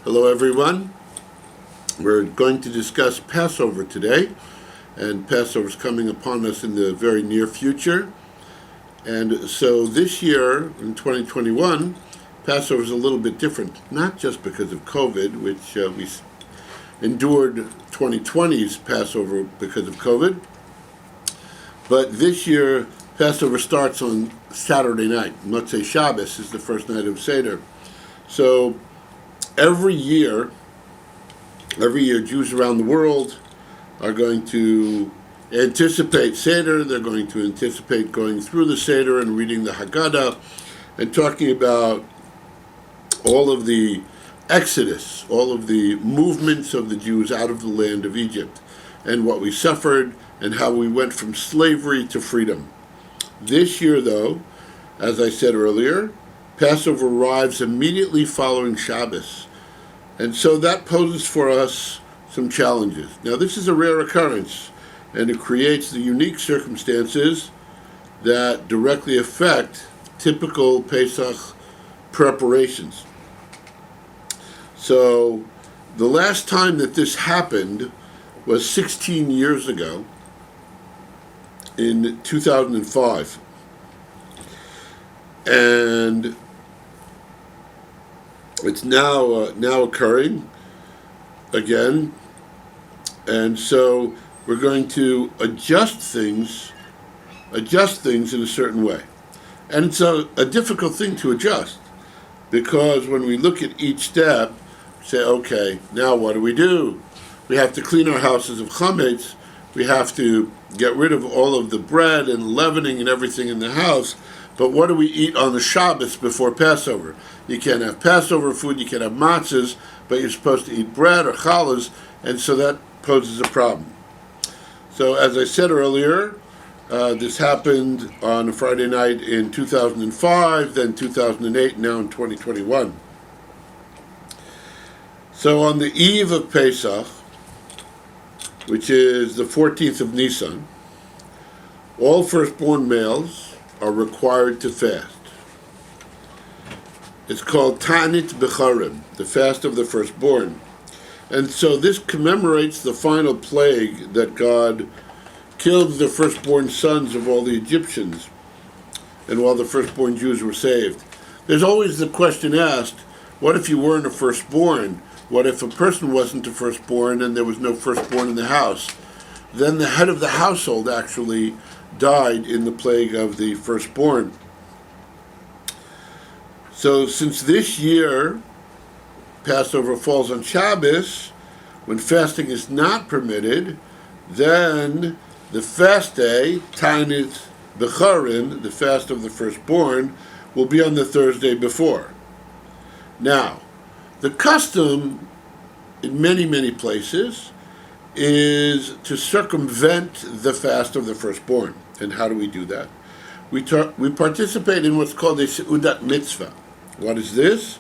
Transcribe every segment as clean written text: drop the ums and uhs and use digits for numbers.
Hello everyone. We're going to discuss Passover today, and Passover is coming upon us in the very near future. And so this year, in 2021, Passover is a little bit different, not just because of COVID, which we endured 2020's Passover because of COVID, but this year Passover starts on Saturday night. Matzah Shabbos is the first night of Seder. So every year, Jews around the world are going to anticipate Seder. They're going to anticipate going through the Seder and reading the Agudath and talking about all of the exodus, all of the movements of the Jews out of the land of Egypt, and what we suffered and how we went from slavery to freedom. This year, though, as I said earlier, Passover arrives immediately following Shabbos. And so that poses for us some challenges. Now, this is a rare occurrence, and it creates the unique circumstances that directly affect typical Pesach preparations. So the last time that this happened was 16 years ago, in 2005. And it's now occurring again, and so we're going to adjust things in a certain way. And it's a difficult thing to adjust, because when we look at each step, say, okay, now what do? We have to clean our houses of chametz. We have to get rid of all of the bread and leavening and everything in the house. But what do we eat on the Shabbos before Passover? You can't have Passover food, you can't have matzahs, but you're supposed to eat bread or challahs, and so that poses a problem. So as I said earlier, this happened on a Friday night in 2005, then 2008, now in 2021. So on the eve of Pesach, which is the 14th of Nisan, all firstborn males are required to fast. It's called Tanit B'charim, the fast of the firstborn. And so this commemorates the final plague that God killed the firstborn sons of all the Egyptians, and while the firstborn Jews were saved. There's always the question asked, what if you weren't a firstborn? What if a person wasn't a firstborn and there was no firstborn in the house? Then the head of the household actually died in the plague of the firstborn. So since this year Passover falls on Shabbos, when fasting is not permitted, then the fast day, Tanit B'charim, the fast of the firstborn, will be on the Thursday before. Now, the custom in many places is to circumvent the fast of the firstborn. And how do we do that? We participate in what's called a Seudat mitzvah. What is this?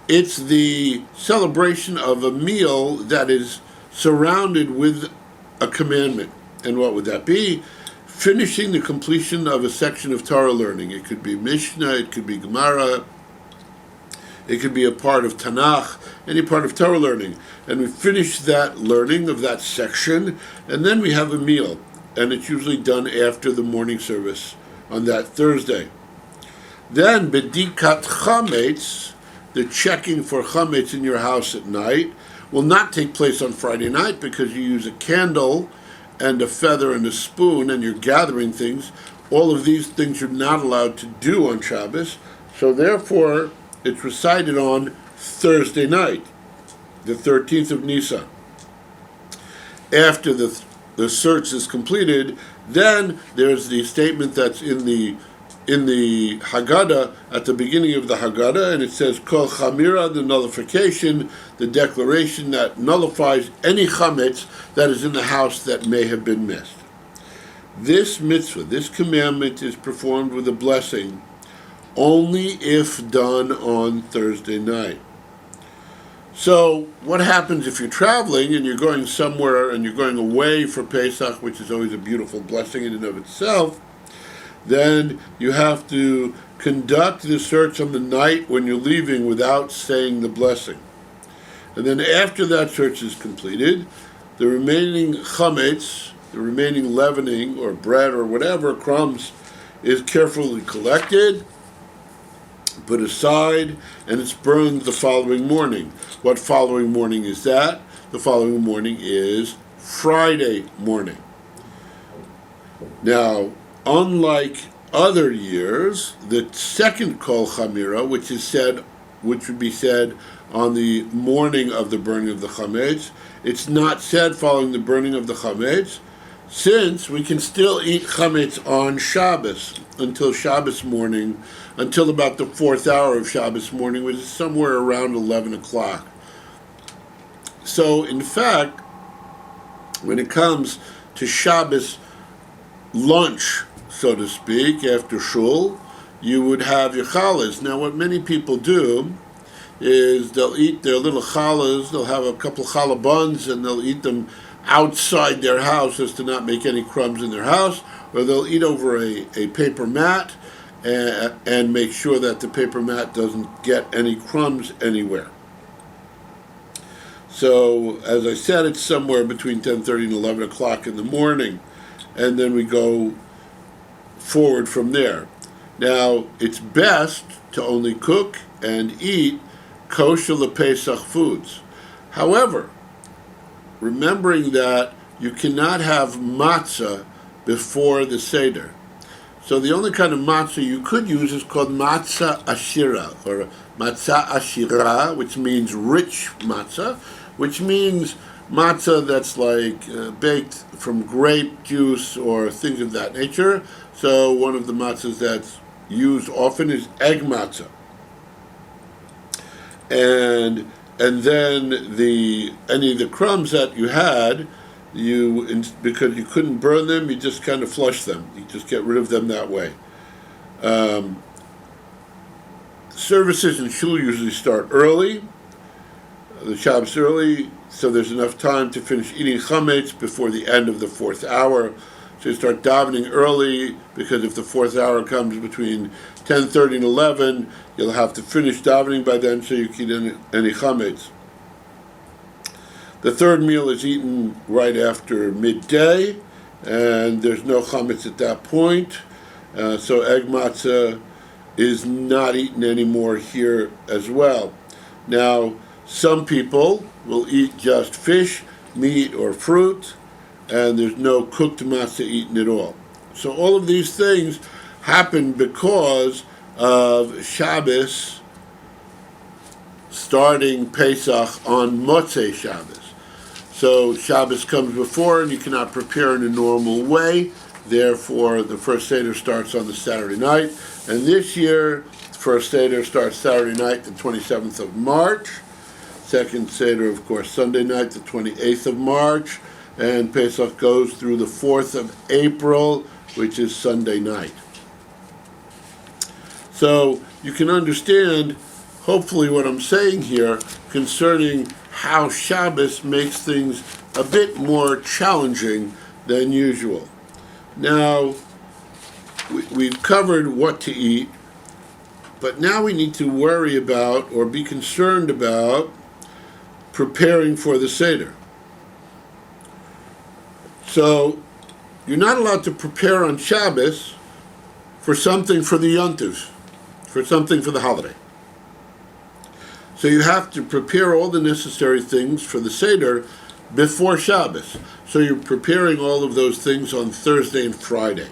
It's the celebration of a meal that is surrounded with a commandment. And what would that be? Finishing the completion of a section of Torah learning. It could be Mishnah, it could be Gemara, it could be a part of Tanakh, any part of Torah learning. And we finish that learning of that section, and then we have a meal. And it's usually done after the morning service on that Thursday. Then, Bedikat Chametz, the checking for Chametz in your house at night, will not take place on Friday night, because you use a candle and a feather and a spoon, and you're gathering things. All of these things you're not allowed to do on Shabbos. So therefore, it's recited on Thursday night, the 13th of Nisan. After the search is completed, then there's the statement that's in the Haggadah, at the beginning of the Haggadah, and it says, Kol Chamira, the nullification, the declaration that nullifies any chametz that is in the house that may have been missed. This mitzvah, this commandment, is performed with a blessing only if done on Thursday night. So what happens if you're traveling and you're going somewhere and you're going away for Pesach, which is always a beautiful blessing in and of itself? Then you have to conduct the search on the night when you're leaving without saying the blessing. And then after that search is completed, the remaining chametz, the remaining leavening or bread or whatever, crumbs, is carefully collected, put aside, and it's burned the following morning. What following morning is that? The following morning is Friday morning. Now, unlike other years, the second Kol Chamira, which would be said on the morning of the burning of the chametz, it's not said following the burning of the chametz, since we can still eat chametz on Shabbos until Shabbos morning, until about the 4th hour of Shabbos morning, which is somewhere around 11 o'clock. So, in fact, when it comes to Shabbos lunch, so to speak, after shul, you would have your challahs. Now, what many people do is they'll eat their little challahs, they'll have a couple of challah buns, and they'll eat them outside their house as to not make any crumbs in their house, or they'll eat over a paper mat and make sure that the paper mat doesn't get any crumbs anywhere. So, as I said, it's somewhere between 10:30 and 11 o'clock in the morning, and then we go forward from there. Now, it's best to only cook and eat kosher LePesach foods. However, remembering that you cannot have matzah before the Seder. So the only kind of matzah you could use is called matzah ashira, or matzah ashira, which means rich matzah, which means matzah that's like baked from grape juice or things of that nature. So one of the matzahs that's used often is egg matzah. And then any of the crumbs that you had, because you couldn't burn them, you just kind of flush them. You just get rid of them that way. Services in shul usually start early, the Shabbos early, so there's enough time to finish eating chametz before the end of the 4th hour. So you start davening early, because if the 4th hour comes between 10:30 and 11, you'll have to finish davening by then so you can eat any chametz. The third meal is eaten right after midday, and there's no chametz at that point. So egg matzah is not eaten anymore here as well. Now, some people will eat just fish, meat, or fruit, and there's no cooked matzah eaten at all. So all of these things happen because of Shabbos starting Pesach on Motzei Shabbos. So Shabbos comes before, and you cannot prepare in a normal way. Therefore, the first Seder starts on the Saturday night. And this year, the first Seder starts Saturday night, the 27th of March. Second Seder, of course, Sunday night, the 28th of March. And Pesach goes through the 4th of April, which is Sunday night. So you can understand, hopefully, what I'm saying here concerning how Shabbos makes things a bit more challenging than usual. Now, we've covered what to eat, but now we need to worry about or be concerned about preparing for the Seder. So, you're not allowed to prepare on Shabbos for something for the Yontiv, for something for the holiday. So you have to prepare all the necessary things for the Seder before Shabbos. So you're preparing all of those things on Thursday and Friday.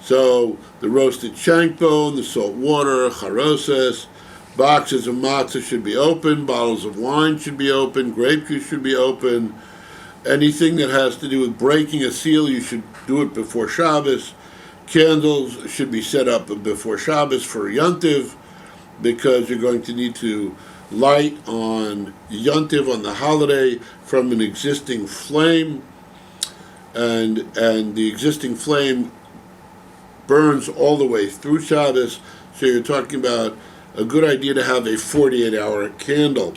So the roasted shank bone, the salt water, charoses, boxes of matzah should be open, bottles of wine should be open, grape juice should be open. Anything that has to do with breaking a seal, you should do it before Shabbos. Candles should be set up before Shabbos for Yontiv, because you're going to need to light on Yontiv, on the holiday, from an existing flame, and the existing flame burns all the way through Shabbos, so you're talking about a good idea to have a 48-hour candle.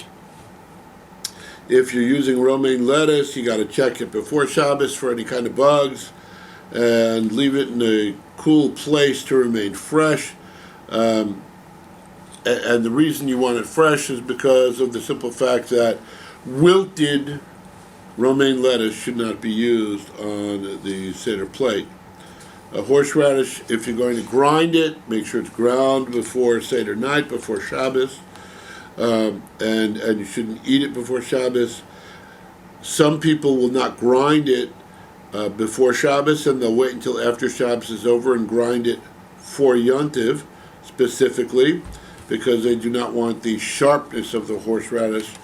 If you're using romaine lettuce, you got to check it before Shabbos for any kind of bugs, and leave it in a cool place to remain fresh. and the reason you want it fresh is because of the simple fact that wilted romaine lettuce should not be used on the Seder plate. A horseradish, if you're going to grind it, make sure it's ground before Seder night, before Shabbos, and you shouldn't eat it before Shabbos. Some people will not grind it before Shabbos, and they'll wait until after Shabbos is over and grind it for Yontiv, specifically, because they do not want the sharpness of the horseradish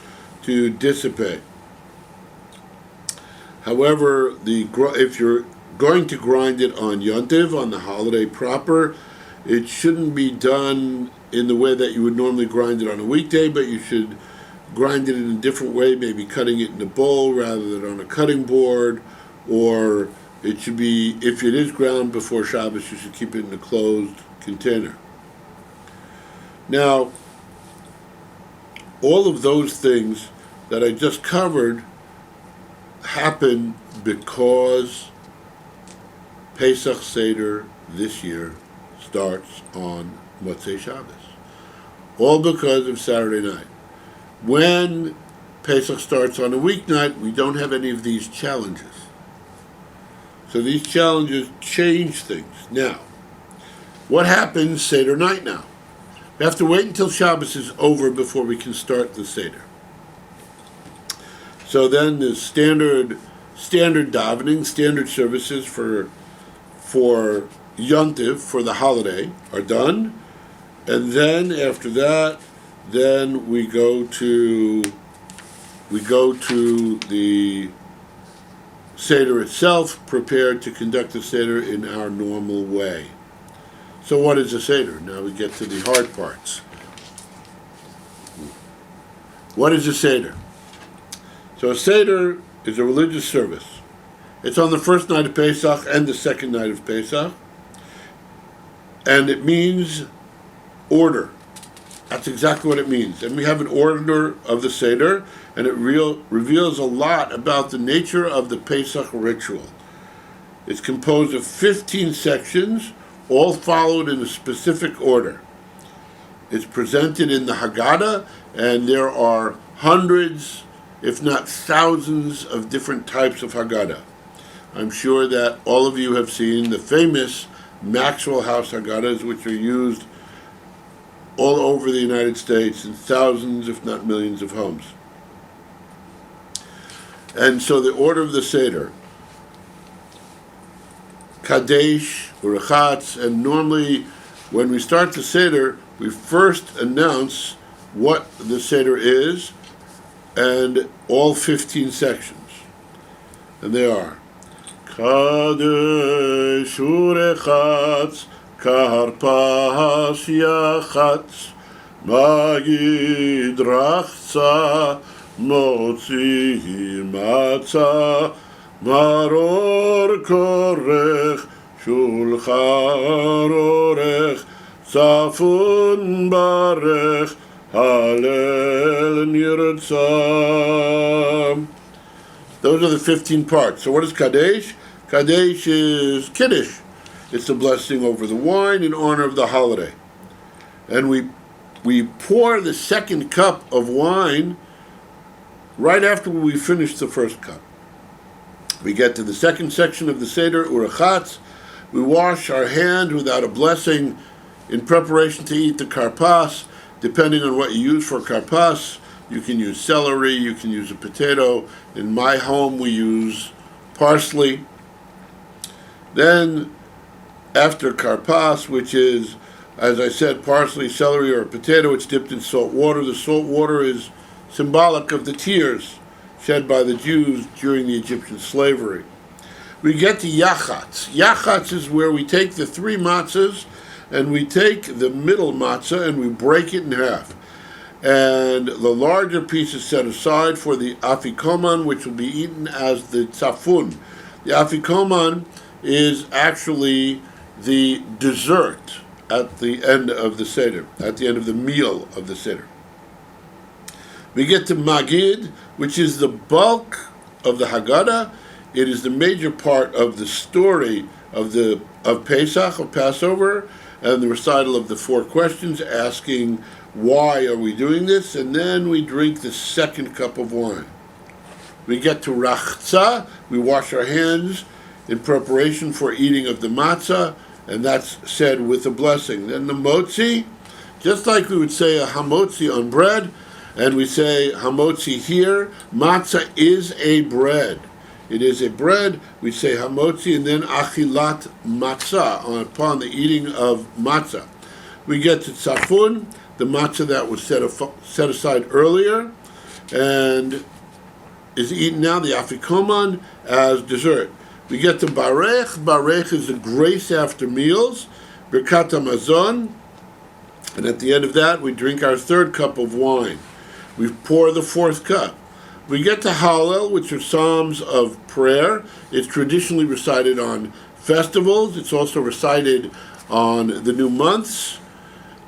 to dissipate. However, if you're going to grind it on Yontiv, on the holiday proper, it shouldn't be done in the way that you would normally grind it on a weekday, but you should grind it in a different way, maybe cutting it in a bowl rather than on a cutting board, or it should be, if it is ground before Shabbos, you should keep it in a closed container. Now, all of those things that I just covered happen because Pesach Seder this year starts on Motzei Shabbos. All because of Saturday night. When Pesach starts on a weeknight, we don't have any of these challenges. So these challenges change things. Now, what happens Seder night now? We have to wait until Shabbos is over before we can start the Seder. So then the standard davening, standard services for Yontiv, for the holiday, are done. And then after that, then we go to the Seder itself, prepared to conduct the Seder in our normal way. So what is a Seder? Now we get to the hard parts. What is a Seder? So a Seder is a religious service. It's on the first night of Pesach and the second night of Pesach. And it means order. That's exactly what it means. And we have an order of the Seder, and it reveals a lot about the nature of the Pesach ritual. It's composed of 15 sections, all followed in a specific order. It's presented in the Haggadah, and there are hundreds, if not thousands, of different types of Haggadah. I'm sure that all of you have seen the famous Maxwell House Haggadahs, which are used all over the United States in thousands, if not millions, of homes. And so the order of the Seder, Kadesh, Urachatz, and normally when we start the Seder, we first announce what the Seder is and all 15 sections. And they are Kadesh, Urachatz, Karpas Yachatz, Magid Rachza, Motzi Matzah, Maror Korech, Shulchan Orech, Safun Barech, Halel Nirtzam. Those are the 15 parts. So what is Kadesh? Kadesh is Kiddush. It's the blessing over the wine in honor of the holiday. And we pour the second cup of wine right after we finish the first cup. We get to the second section of the Seder, Urachatz. We wash our hand without a blessing in preparation to eat the karpas. Depending on what you use for karpas, you can use celery, you can use a potato. In my home, we use parsley. Then, after karpas, which is, as I said, parsley, celery, or a potato, it's dipped in salt water. The salt water is symbolic of the tears shed by the Jews during the Egyptian slavery. We get to Yachatz. Yachatz is where we take the 3 matzahs, and we take the middle matzah and we break it in half. And the larger piece is set aside for the afikoman, which will be eaten as the tzafun. The afikoman is actually the dessert at the end of the Seder, at the end of the meal of the Seder. We get to Magid, which is the bulk of the Haggadah. It is the major part of the story of Pesach, of Passover, and the recital of the 4 questions, asking why are we doing this, and then we drink the second cup of wine. We get to Rachza, we wash our hands in preparation for eating of the matzah, and that's said with a blessing. Then the motzi, just like we would say a hamotzi on bread, and we say hamotzi here, matzah is a bread. It is a bread, we say hamotzi, and then achilat matzah, upon the eating of matzah. We get to tzafun, the matzah that was set aside earlier, and is eaten now, the afikoman, as dessert. We get to barech. Barech is the grace after meals, birkat hamazon, and at the end of that, we drink our third cup of wine. We pour the fourth cup. We get to Hallel, which are psalms of prayer. It's traditionally recited on festivals. It's also recited on the new months,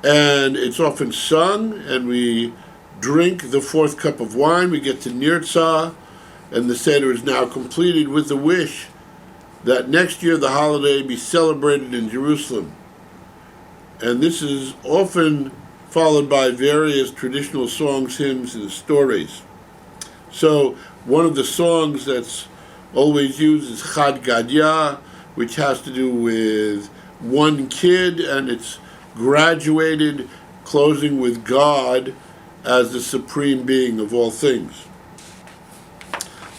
and it's often sung, and we drink the fourth cup of wine. We get to Nirtzah, and the Seder is now completed with the wish that next year the holiday be celebrated in Jerusalem. And this is often followed by various traditional songs, hymns, and stories. So one of the songs that's always used is Chad Gadya, which has to do with one kid, and it's graduated, closing with God as the supreme being of all things.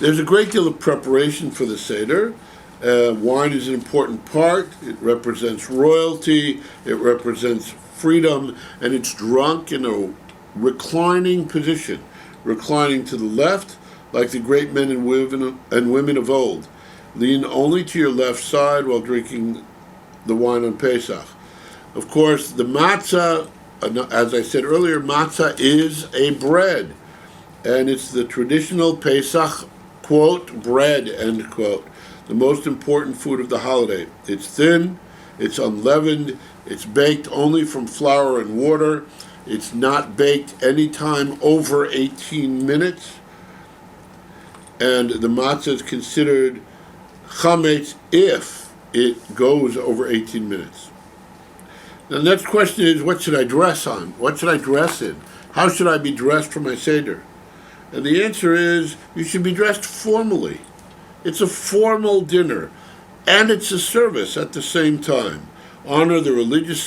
There's a great deal of preparation for the Seder. Wine is an important part. It represents royalty, it represents freedom, and it's drunk in a reclining position, reclining to the left, like the great men and women of old. Lean only to your left side while drinking the wine on Pesach. Of course, the matzah, as I said earlier, matzah is a bread, and it's the traditional Pesach, quote, bread, end quote, the most important food of the holiday. It's thin, it's unleavened, it's baked only from flour and water. It's not baked any time over 18 minutes. And the matzah is considered chametz if it goes over 18 minutes. Now, the next question is, what should I dress on? What should I dress in? How should I be dressed for my Seder? And the answer is, you should be dressed formally. It's a formal dinner, and it's a service at the same time. Honor the religious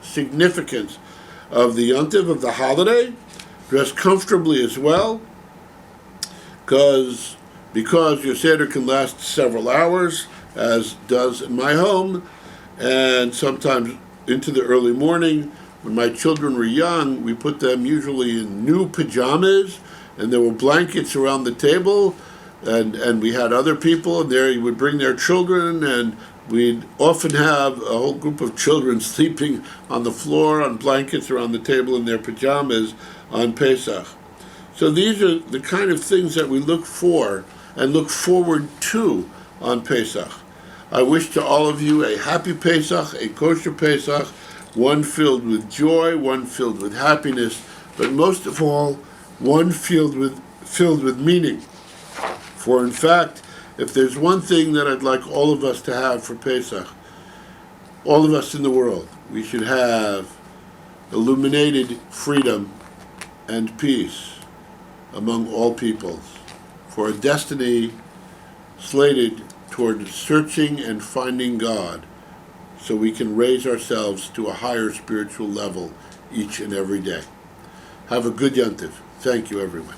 significance of the yontiv, of the holiday. Dress comfortably as well, because your Seder can last several hours, as does in my home, and sometimes into the early morning. When my children were young, we put them usually in new pajamas, and there were blankets around the table, and we had other people, and there you would bring their children, and we'd often have a whole group of children sleeping on the floor on blankets around the table in their pajamas on Pesach. So these are the kind of things that we look for and look forward to on Pesach. I wish to all of you a happy Pesach, a kosher Pesach, one filled with joy, one filled with happiness, but most of all, one filled with meaning. For in fact, if there's one thing that I'd like all of us to have for Pesach, all of us in the world, we should have illuminated freedom and peace among all peoples, for a destiny slated toward searching and finding God, so we can raise ourselves to a higher spiritual level each and every day. Have a good yontiv. Thank you, everyone.